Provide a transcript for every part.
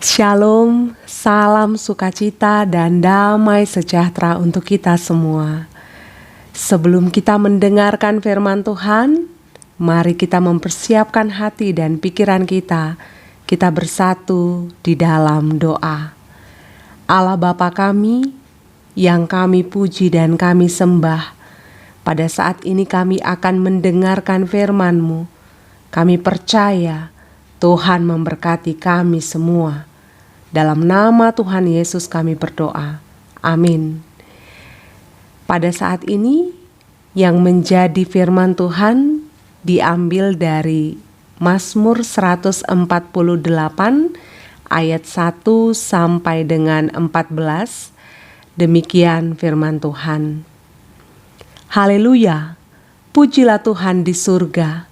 Shalom, salam sukacita dan damai sejahtera untuk kita semua. Sebelum kita mendengarkan firman Tuhan, mari kita mempersiapkan hati dan pikiran kita. Kita bersatu di dalam doa. Allah Bapa kami, yang kami puji dan kami sembah, pada saat ini kami akan mendengarkan firman-Mu. Kami percaya Tuhan memberkati kami semua. Dalam nama Tuhan Yesus kami berdoa. Amin. Pada saat ini yang menjadi firman Tuhan diambil dari Mazmur 148 ayat 1 sampai dengan 14. Demikian firman Tuhan. Haleluya, pujilah Tuhan di surga,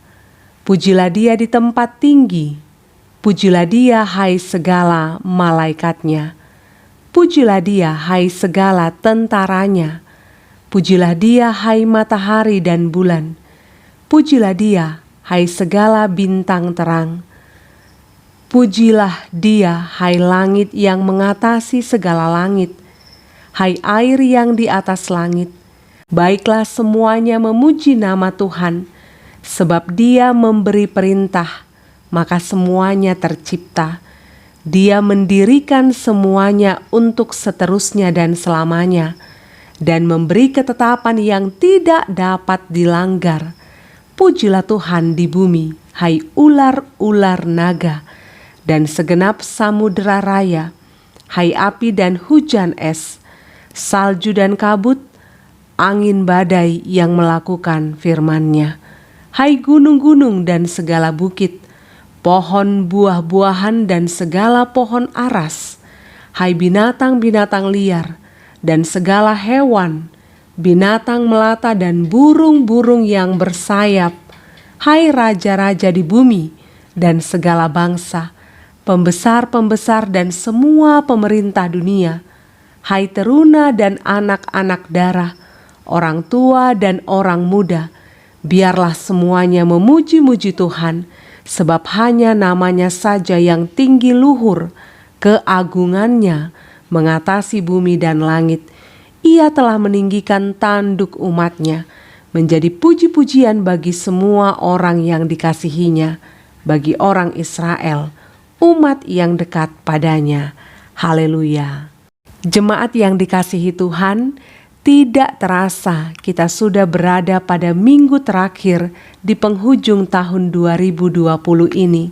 pujilah Dia di tempat tinggi. Pujilah Dia, hai segala malaikatnya. Pujilah Dia, hai segala tentaranya. Pujilah Dia, hai matahari dan bulan. Pujilah Dia, hai segala bintang terang. Pujilah Dia, hai langit yang mengatasi segala langit. Hai air yang di atas langit. Baiklah semuanya memuji nama Tuhan, sebab Dia memberi perintah, maka semuanya tercipta. Dia mendirikan semuanya untuk seterusnya dan selamanya, dan memberi ketetapan yang tidak dapat dilanggar. Pujilah Tuhan di bumi, hai ular-ular naga, dan segenap samudera raya, hai api dan hujan es, salju dan kabut, angin badai yang melakukan firman-Nya. Hai gunung-gunung dan segala bukit, pohon buah-buahan dan segala pohon aras, hai binatang-binatang liar dan segala hewan, binatang melata dan burung-burung yang bersayap, hai raja-raja di bumi dan segala bangsa, pembesar-pembesar dan semua pemerintah dunia, hai teruna dan anak-anak darah, orang tua dan orang muda, biarlah semuanya memuji-muji Tuhan, sebab hanya namanya saja yang tinggi luhur, keagungannya mengatasi bumi dan langit. Ia telah meninggikan tanduk umat-Nya, menjadi puji-pujian bagi semua orang yang dikasihinya, bagi orang Israel, umat yang dekat padanya. Haleluya. Jemaat yang dikasihi Tuhan, tidak terasa kita sudah berada pada minggu terakhir di penghujung tahun 2020 ini.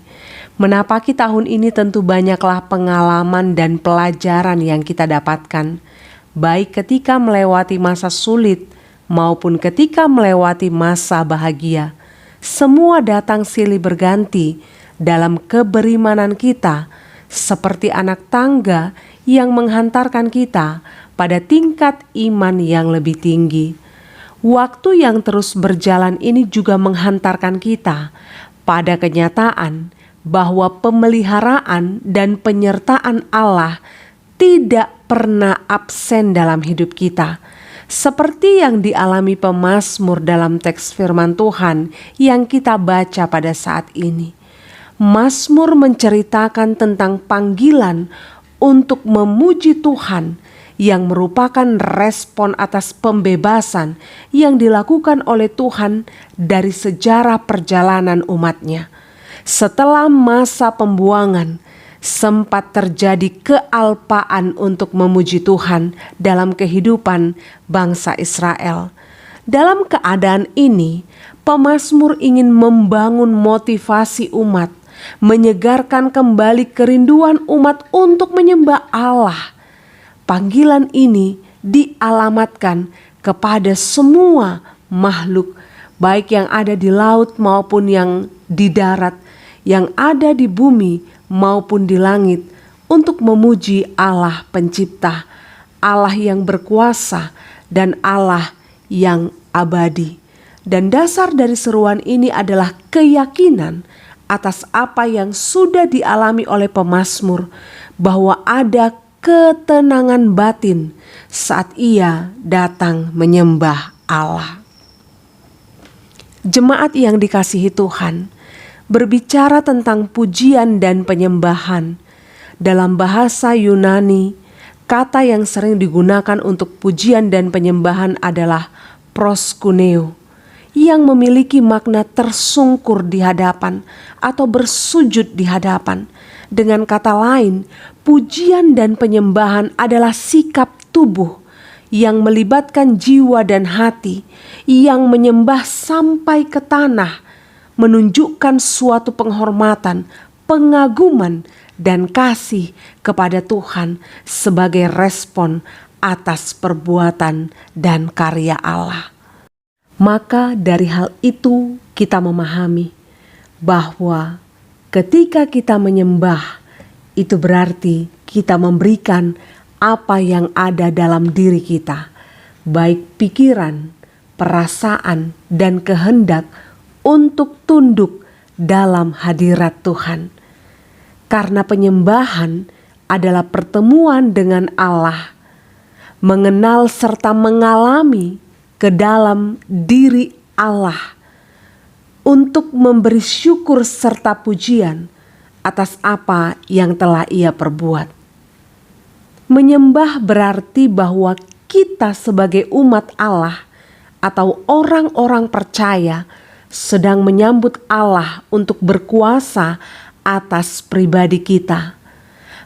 Menapaki tahun ini tentu banyaklah pengalaman dan pelajaran yang kita dapatkan, baik ketika melewati masa sulit maupun ketika melewati masa bahagia. Semua datang silih berganti dalam keberimanan kita, seperti anak tangga yang menghantarkan kita pada tingkat iman yang lebih tinggi. Waktu yang terus berjalan ini juga menghantarkan kita pada kenyataan bahwa pemeliharaan dan penyertaan Allah tidak pernah absen dalam hidup kita. Seperti yang dialami pemazmur dalam teks firman Tuhan yang kita baca pada saat ini. Mazmur menceritakan tentang panggilan untuk memuji Tuhan, yang merupakan respon atas pembebasan yang dilakukan oleh Tuhan dari sejarah perjalanan umat-Nya. Setelah masa pembuangan, sempat terjadi kealpaan untuk memuji Tuhan dalam kehidupan bangsa Israel. Dalam keadaan ini, pemazmur ingin membangun motivasi umat, menyegarkan kembali kerinduan umat untuk menyembah Allah. Panggilan ini dialamatkan kepada semua makhluk, baik yang ada di laut maupun yang di darat, yang ada di bumi maupun di langit, untuk memuji Allah Pencipta, Allah yang berkuasa dan Allah yang abadi. Dan dasar dari seruan ini adalah keyakinan atas apa yang sudah dialami oleh pemazmur, bahwa ada ketenangan batin saat ia datang menyembah Allah. Jemaat yang dikasihi Tuhan, berbicara tentang pujian dan penyembahan, Dalam bahasa Yunani, kata yang sering digunakan untuk pujian dan penyembahan adalah proskuneo, yang memiliki makna tersungkur di hadapan atau bersujud di hadapan. Dengan kata lain, pujian dan penyembahan adalah sikap tubuh yang melibatkan jiwa dan hati, yang menyembah sampai ke tanah, menunjukkan suatu penghormatan, pengaguman, dan kasih kepada Tuhan sebagai respon atas perbuatan dan karya Allah. Maka dari hal itu kita memahami bahwa ketika kita menyembah, itu berarti kita memberikan apa yang ada dalam diri kita, baik pikiran, perasaan, dan kehendak untuk tunduk dalam hadirat Tuhan. Karena penyembahan adalah pertemuan dengan Allah, mengenal serta mengalami ke dalam diri Allah untuk memberi syukur serta pujian atas apa yang telah Ia perbuat. Menyembah berarti bahwa kita sebagai umat Allah atau orang-orang percaya sedang menyambut Allah untuk berkuasa atas pribadi kita,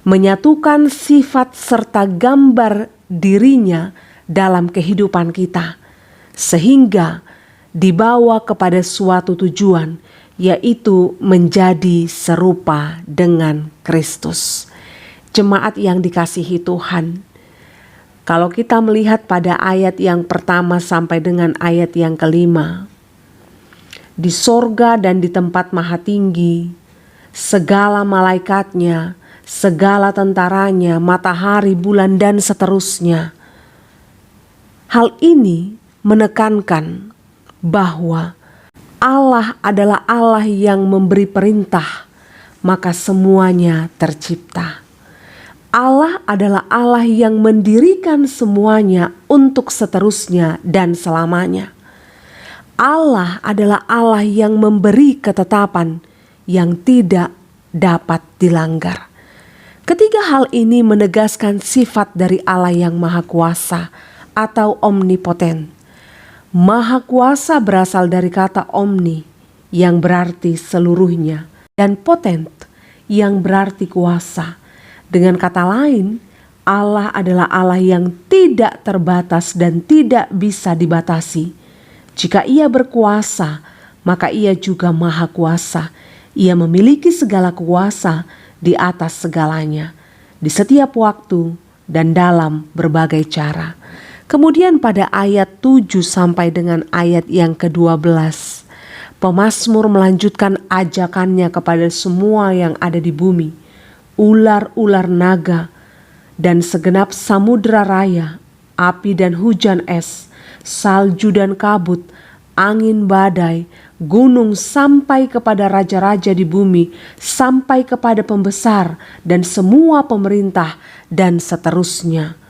menyatukan sifat serta gambar dirinya dalam kehidupan kita, sehingga dibawa kepada suatu tujuan, yaitu menjadi serupa dengan Kristus. Jemaat yang dikasihi Tuhan, kalau kita melihat pada ayat yang pertama sampai dengan ayat yang kelima, di sorga dan di tempat maha tinggi, segala malaikatnya, segala tentaranya, matahari, bulan, dan seterusnya. Hal ini menekankan bahwa Allah adalah Allah yang memberi perintah, maka semuanya tercipta. Allah adalah Allah yang mendirikan semuanya untuk seterusnya dan selamanya. Allah adalah Allah yang memberi ketetapan yang tidak dapat dilanggar. Ketiga hal ini menegaskan sifat dari Allah yang Maha Kuasa atau omnipoten. Maha Kuasa berasal dari kata omni yang berarti seluruhnya dan potent yang berarti kuasa. Dengan kata lain, Allah adalah Allah yang tidak terbatas dan tidak bisa dibatasi. Jika Ia berkuasa, maka Ia juga Maha Kuasa. Ia memiliki segala kuasa di atas segalanya, di setiap waktu dan dalam berbagai cara. Kemudian pada ayat 7 sampai dengan ayat yang ke-12, pemazmur melanjutkan ajakannya kepada semua yang ada di bumi, ular-ular naga, dan segenap samudera raya, api dan hujan es, salju dan kabut, angin badai, gunung, sampai kepada raja-raja di bumi, sampai kepada pembesar dan semua pemerintah, dan seterusnya.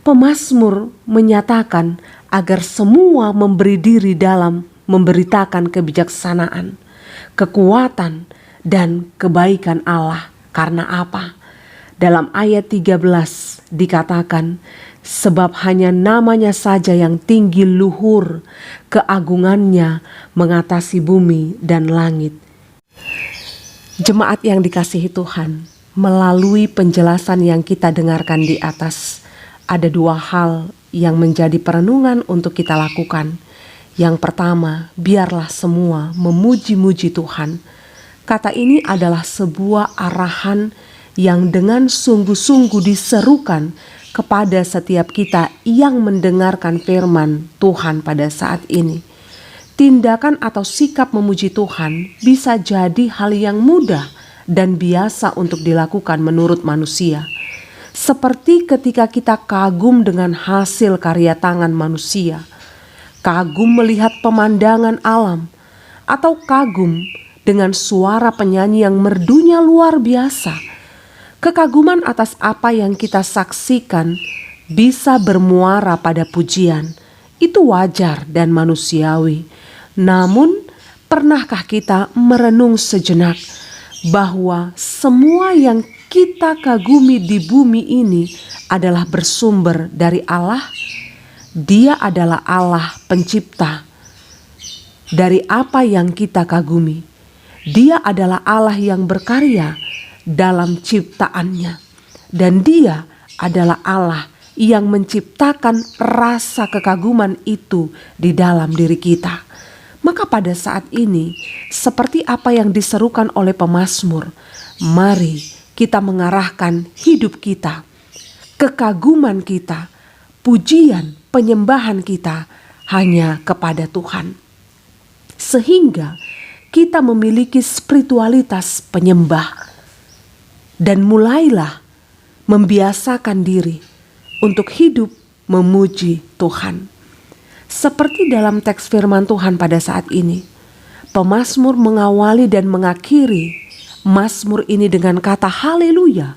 Pemazmur menyatakan agar semua memberi diri dalam memberitakan kebijaksanaan, kekuatan, dan kebaikan Allah. Karena apa? Dalam ayat 13 dikatakan, sebab hanya namanya saja yang tinggi luhur, keagungannya mengatasi bumi dan langit. Jemaat yang dikasihi Tuhan, melalui penjelasan yang kita dengarkan di atas, ada dua hal yang menjadi perenungan untuk kita lakukan. Yang pertama, biarlah semua memuji-muji Tuhan. Kata ini adalah sebuah arahan yang dengan sungguh-sungguh diserukan kepada setiap kita yang mendengarkan firman Tuhan pada saat ini. Tindakan atau sikap memuji Tuhan bisa jadi hal yang mudah dan biasa untuk dilakukan menurut manusia. Seperti ketika kita kagum dengan hasil karya tangan manusia, kagum melihat pemandangan alam, atau kagum dengan suara penyanyi yang merdunya luar biasa. Kekaguman atas apa yang kita saksikan bisa bermuara pada pujian. Itu wajar dan manusiawi. Namun, pernahkah kita merenung sejenak bahwa semua yang kita kagumi di bumi ini adalah bersumber dari Allah. Dia adalah Allah pencipta dari apa yang kita kagumi. Dia adalah Allah yang berkarya dalam ciptaannya, dan Dia adalah Allah yang menciptakan rasa kekaguman itu di dalam diri kita. Maka pada saat ini, seperti apa yang diserukan oleh pemazmur, mari kita mengarahkan hidup kita, kekaguman kita, pujian, penyembahan kita hanya kepada Tuhan. Sehingga kita memiliki spiritualitas penyembah dan mulailah membiasakan diri untuk hidup memuji Tuhan. Seperti dalam teks firman Tuhan pada saat ini, pemazmur mengawali dan mengakhiri mazmur ini dengan kata haleluya.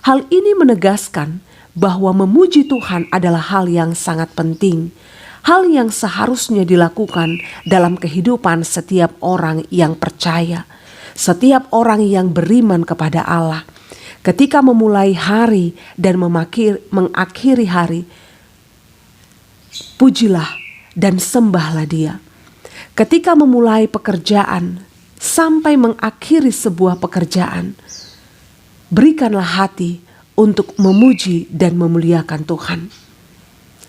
Hal ini menegaskan bahwa memuji Tuhan adalah hal yang sangat penting. Hal yang seharusnya dilakukan dalam kehidupan setiap orang yang percaya, setiap orang yang beriman kepada Allah. Ketika memulai hari dan mengakhiri hari, pujilah dan sembahlah Dia. Ketika memulai pekerjaan sampai mengakhiri sebuah pekerjaan, berikanlah hati untuk memuji dan memuliakan Tuhan.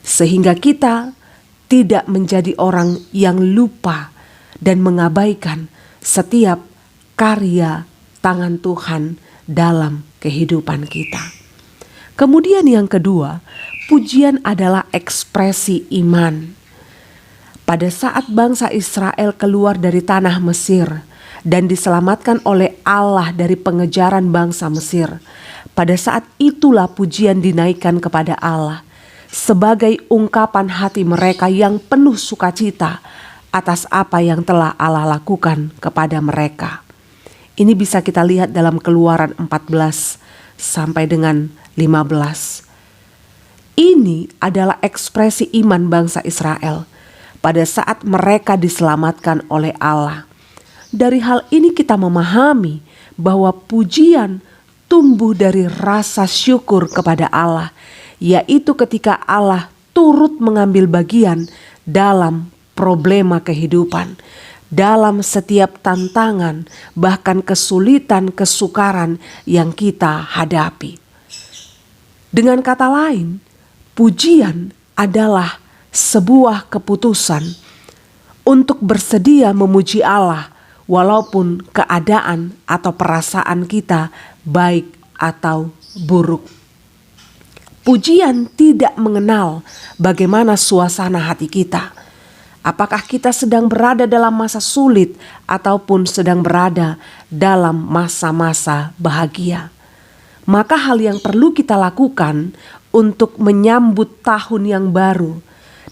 Sehingga kita tidak menjadi orang yang lupa dan mengabaikan setiap karya tangan Tuhan dalam kehidupan kita. Kemudian yang kedua, pujian adalah ekspresi iman. Pada saat bangsa Israel keluar dari tanah Mesir dan diselamatkan oleh Allah dari pengejaran bangsa Mesir, pada saat itulah pujian dinaikkan kepada Allah sebagai ungkapan hati mereka yang penuh sukacita atas apa yang telah Allah lakukan kepada mereka. Ini bisa kita lihat dalam Keluaran 14 sampai dengan 15. Ini adalah ekspresi iman bangsa Israel pada saat mereka diselamatkan oleh Allah. Dari hal ini kita memahami bahwa pujian tumbuh dari rasa syukur kepada Allah, yaitu ketika Allah turut mengambil bagian dalam problema kehidupan, dalam setiap tantangan, bahkan kesulitan, kesukaran yang kita hadapi. Dengan kata lain, pujian adalah sebuah keputusan untuk bersedia memuji Allah walaupun keadaan atau perasaan kita baik atau buruk. Pujian tidak mengenal bagaimana suasana hati kita. Apakah kita sedang berada dalam masa sulit ataupun sedang berada dalam masa-masa bahagia. Maka hal yang perlu kita lakukan untuk menyambut tahun yang baru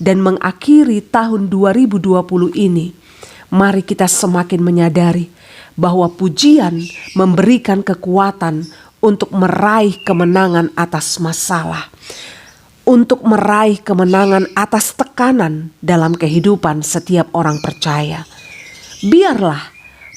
dan mengakhiri tahun 2020 ini, mari kita semakin menyadari bahwa pujian memberikan kekuatan untuk meraih kemenangan atas masalah, untuk meraih kemenangan atas tekanan dalam kehidupan setiap orang percaya. Biarlah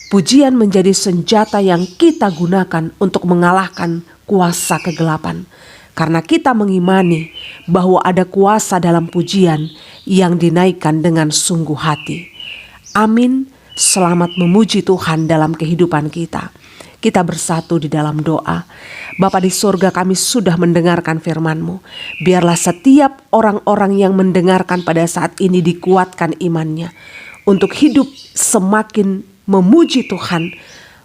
pujian menjadi senjata yang kita gunakan untuk mengalahkan kuasa kegelapan, karena kita mengimani bahwa ada kuasa dalam pujian yang dinaikkan dengan sungguh hati. Amin. Selamat memuji Tuhan dalam kehidupan kita. Kita bersatu di dalam doa. Bapa di surga, kami sudah mendengarkan firman-Mu. Biarlah setiap orang-orang yang mendengarkan pada saat ini dikuatkan imannya untuk hidup semakin memuji Tuhan,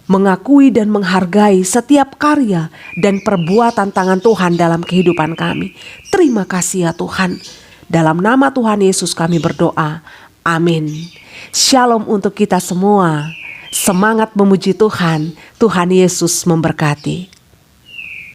mengakui dan menghargai setiap karya dan perbuatan tangan Tuhan dalam kehidupan kami. Terima kasih ya Tuhan. Dalam nama Tuhan Yesus kami berdoa. Amin. Shalom untuk kita semua. Semangat memuji Tuhan. Tuhan Yesus memberkati.